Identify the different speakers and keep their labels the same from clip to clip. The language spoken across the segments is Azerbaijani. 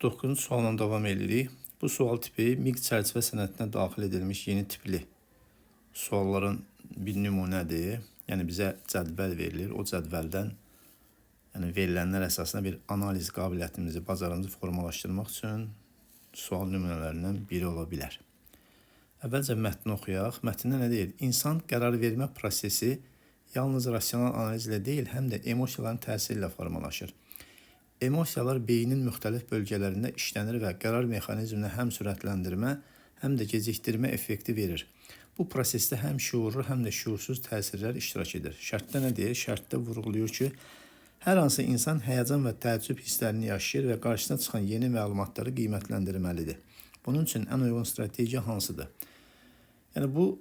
Speaker 1: 9-cu sualla davam edirik. Bu sual tipi MIQ çərçivə sənədinə daxil edilmiş yeni tipli sualların bir nümunədir. Yəni bizə cədvəl verilir. O cədvəldən verilənlər əsasında bir analiz qabiliyyətimizi, bacarığımızı formalaşdırmaq üçün sual nümunələrindən biri ola bilər. Əvvəlcə mətni oxuyaq. Mətndə nə deyir? İnsan qərar vermə prosesi yalnız rasional analizlə deyil, həm də emosiyaların təsiri ilə formalaşır. Emosiyalar beynin müxtəlif bölgələrində işlənir və qərar mexanizminə həm sürətləndirmə, həm də gecikdirmə effekti verir. Bu prosesdə həm şuurlu, həm də şuursuz təsirlər iştirak edir. Şərtdə nə deyir? Şərtdə vurğulayır ki, hər hansı insan həyəcan və təəccüb hisslərini yaşayır və qarşısına çıxan yeni məlumatları qiymətləndirməlidir. Bunun üçün ən uyğun strategiya hansıdır? Yəni bu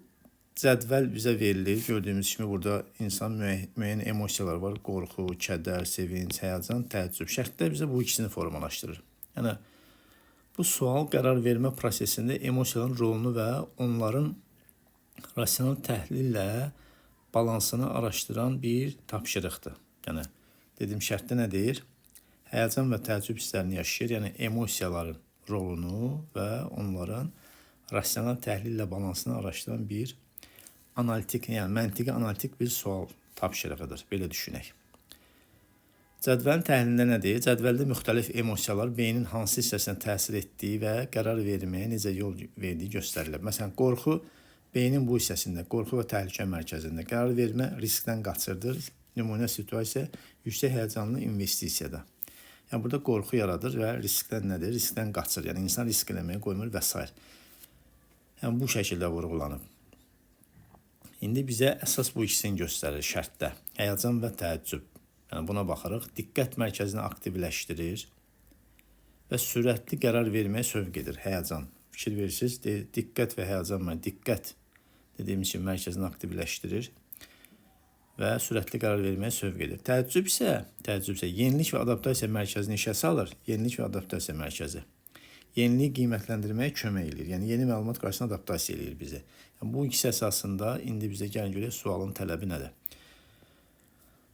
Speaker 1: cədvəl bizə verilir. Gördüyümüz kimi burada insan müəyyən emosiyalar var. Qorxu, kədər, sevinç, həyəcan, təəccüb. Şərtlər bizə bu ikisini formalaşdırır. Yəni bu sual qərar vermə prosesində emosiyaların rolunu və onların rasional təhlillə balansını araşdıran bir tapşırıqdır. Yəni dedim şərtdə nə deyir? Həyəcan və təəccüb hisslərini yaşayır. Yəni emosiyaların rolunu və onların rasional təhlillə balansını araşdıran bir analitik, yəni məntiqi analitik bir sual tapşırığıdır. Belə düşünək. Cədvəlin təhlilində nə deyir? Cədvəldə müxtəlif emosiyalar beynin hansı hissəsinə təsir etdiyi və qərar verməyə necə yol verdiyi göstərilir. Məsələn, qorxu beynin bu hissəsində, qorxu və təhlükə mərkəzində. Qərar vermə riskdən qaçırdır. Nümunə situasiya yüksək həyəcanlı investisiyada. Yəni burada qorxu yaradır və riskdən nədir? Riskdən qaçır. Yəni insan risk eləməyə qoymur və s. Yəni bu şəkildə vurğulanıb. İndi bizə əsas bu ikisini göstərir şərtdə. Həyəcan və təəccüb. Yəni buna baxırıq. Diqqət mərkəzini aktivləşdirir və sürətli qərar verməyə sövq edir. Həyəcan. Fikir verirsiniz, diqqət və həyəcan. Diqqət dediyimiz kimi mərkəzini aktivləşdirir və sürətli qərar verməyə sövq edir. Təəccüb isə yenilik və adaptasiya mərkəzini işə salır. Yenilik və adaptasiya mərkəzi. Yeniliyi qiymətləndirməyə kömək edir. Yəni yeni məlumat qarşısına adaptasiya edir bizi. Yəni bu ikisi əsasında indi bizə gəlin görək sualın tələbi nədir?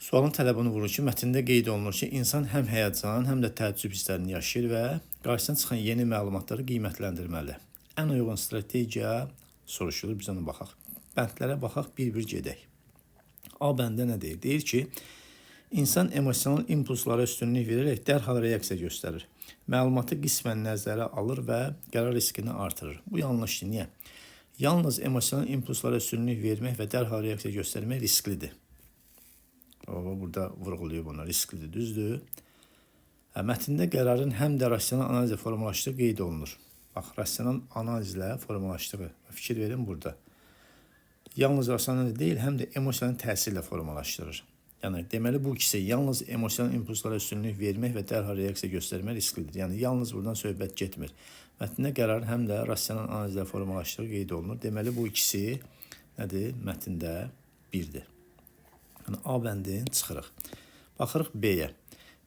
Speaker 1: Sualın tələbini vurur ki, mətndə qeyd olunur ki, insan həm həyəcan, həm də təəccüb hisslərini yaşayır və qarşısına çıxan yeni məlumatları qiymətləndirməli. Ən uyğun strategiya soruşulur, biz ona baxaq. Bəndlərə baxaq, bir-bir gedək. A bəndə nə deyir? Deyir ki, İnsan emosional impulslara üstünlük verərək dərhal reaksiya göstərir. Məlumatı qismən nəzərə alır və qərar riskini artırır. Bu yanlışdır. Niyə? Yalnız emosional impulslara üstünlük vermək və dərhal reaksiya göstərmək risklidir. Burada vurğulayıb ona, risklidir, düzdür. Mətndə qərarın həm də rasional analizlə formalaşdığı qeyd olunur. Bax, rasional analizlə formalaşdığı. Fikir verin burada. Yalnız rasional analiz deyil, həm də emosiyanın təsirlə formalaşdırır. Yəni, deməli, bu ikisi yalnız emosional impulslara üstünlük vermək və dərhal reaksiya göstərmək risklidir. Yəni, yalnız buradan söhbət getmir. Mətndə qərarın həm də rasional analizlə formalaşdığı qeyd olunur. Deməli, bu ikisi nədir? Mətndə birdir. Yəni, A bəndini çıxırıq. Baxırıq B-yə.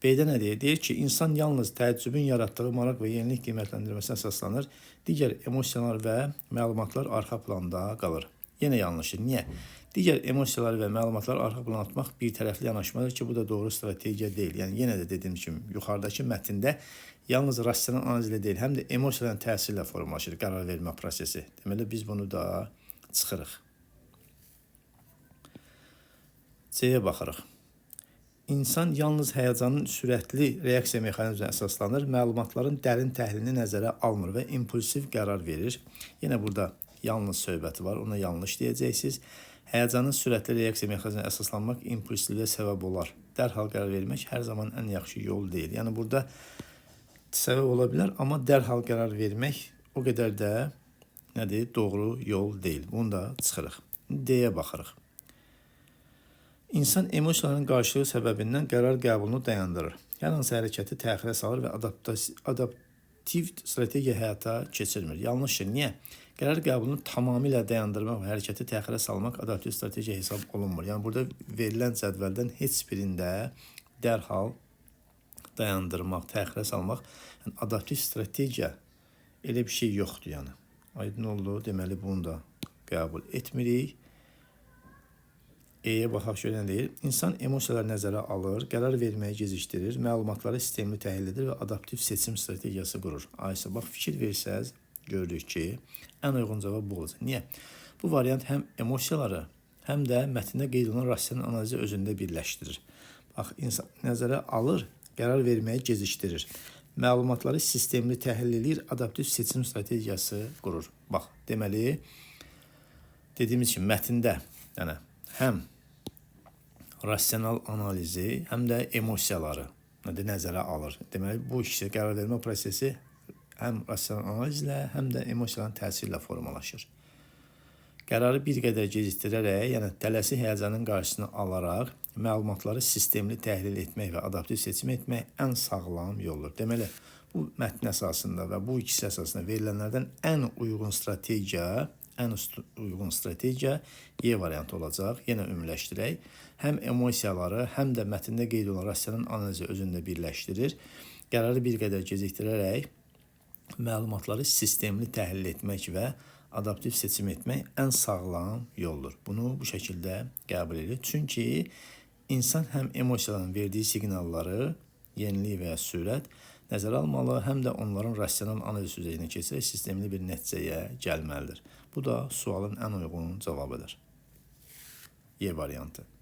Speaker 1: B-də nə deyir? Deyir ki, insan yalnız təəccübün yaratdığı maraq və yenilik qiymətləndirməsinə əsaslanır. Digər emosiyalar və məlumatlar arxa planda qalır. Yenə yanlışdır. Niyə? Digər emosiyalar və məlumatları arxa plana atmaq bir tərəfli yanaşmadır ki, bu da doğru strategiya deyil. Yəni, yenə də dediyim kimi, yuxarıdakı mətndə yalnız rasional analizlə deyil, həm də emosiyaların təsirlə formalaşır qərar vermə prosesi. Deməli, biz bunu da çıxırıq. C-yə baxırıq. İnsan yalnız həyəcanın sürətli reaksiya mexanizminə əsaslanır, məlumatların dərin təhlilini nəzərə almır və impulsiv qərar verir. Yenə burada yalnız söhbəti var, ona yanlış deyəcəksiniz. Həyəcanın sürətli reaksiya mexanizminə əsaslanmaq impulsivliyə səbəb olar. Dərhal qərar vermək hər zaman ən yaxşı yol deyil. Yəni burada səbəb ola bilər, amma dərhal qərar vermək o qədər də nədir? Doğru yol deyil. Bunu da çıxırıq. D-yə baxırıq. İnsan emosiyaların qarşılığı səbəbindən qərar qəbulunu dayandırır. Hər hansı hərəkəti təxirə salır və adaptiv strategiya həyata keçirmir. Yanlışdır. Niyə? Qərar qəbulunu tamamilə dayandırmaq və hərəkəti təxirə salmaq adaptiv strategiya hesab olunmur. Yəni burada verilən cədvəldən heç birində dərhal dayandırmaq, təxirə salmaq, yəni adaptiv strategiya elə bir şey yoxdur. Yəni. Aydın oldu, deməli bunu da qəbul etmirik. E-yə baxaq görən deyir. İnsan emosiyaları nəzərə alır, qərar verməyi gecikdirir, məlumatları sistemli təhlil edir və adaptiv seçim strategiyası qurur. Aysə, bax, fikir versəz, gördük ki, ən uyğun cavab bu olacaq. Niyə? Bu variant həm emosiyaları, həm də mətndə qeyd olunan rasional analizi özündə birləşdirir. Bax, insan nəzərə alır, qərar verməyi gecikdirir. Məlumatları sistemli təhlil edir, adaptiv seçim strategiyası qurur. Bax, deməli, dediyimiz kimi, mətndə həm rasional analizi, həm də emosiyaları nəzərə alır. Deməli, bu ikisi qərar vermə prosesi həm rasional analizlə, həm də emosiyaların təsiri ilə formalaşır. Qərarı bir qədər gecikdirərək, yəni tələsi həyəcanın qarşısını alaraq, məlumatları sistemli təhlil etmək və adaptiv seçim etmək ən sağlam yoldur. Deməli, bu mətn əsasında və bu ikisi əsasında verilənlərdən ən uyğun strategiya E variantı olacaq. Yenə ümumiləşdirək. Həm emosiyaları, həm də mətndə qeyd olunan rasional analizi özündə birləşdirir. Qərarı bir qədər gecikdirərək məlumatları sistemli təhlil etmək və adaptiv seçim etmək ən sağlam yoldur. Bunu bu şəkildə qəbul edir. Çünki insan həm emosiyaların verdiyi siqnalları, yenilik və ya sürət nəzərə almalı, həm də onların rasional analiz üzərinə keçərək sistemli bir nəticəyə gəlməlidir. Bu da sualın ən uyğun cavabıdır. E variantı.